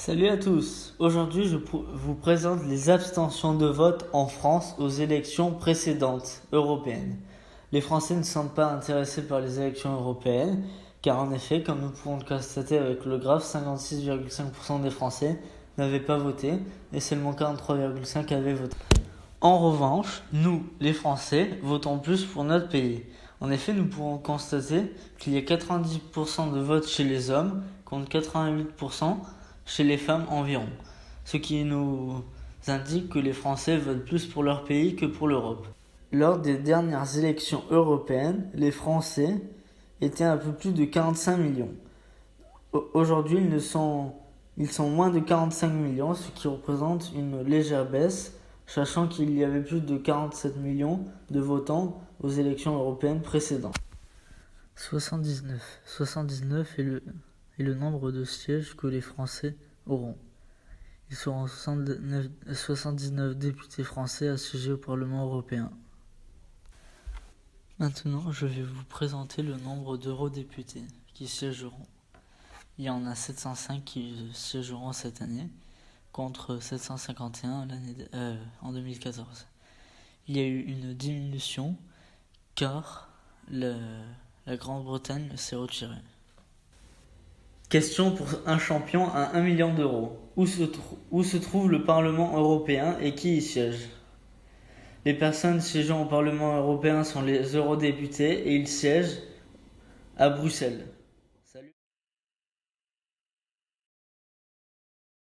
Salut à tous. Aujourd'hui, vous présente les abstentions de vote en France aux élections précédentes européennes. Les Français ne sont pas intéressés par les élections européennes, car en effet, comme nous pouvons le constater avec le graphe, 56,5% des Français n'avaient pas voté et seulement 43,5% avaient voté. En revanche, nous, les Français, votons plus pour notre pays. En effet, nous pouvons constater qu'il y a 90% de votes chez les hommes contre 88% chez les femmes environ. Ce qui nous indique que les Français votent plus pour leur pays que pour l'Europe. Lors des dernières élections européennes, les Français étaient un peu plus de 45 millions. Aujourd'hui, ils sont moins de 45 millions, ce qui représente une légère baisse, sachant qu'il y avait plus de 47 millions de votants aux élections européennes précédentes. 79 est le nombre de sièges que les Français auront. Ils seront 79 députés français à siéger au Parlement européen. Maintenant, je vais vous présenter le nombre d'eurodéputés qui siégeront. Il y en a 705 qui siégeront cette année, contre 751 en 2014. Il y a eu une diminution car la Grande-Bretagne s'est retirée. Question pour un champion à 1 million d'euros. Où se trouve le Parlement européen et qui y siège? Les personnes siégeant au Parlement européen sont les eurodéputés et ils siègent à Bruxelles.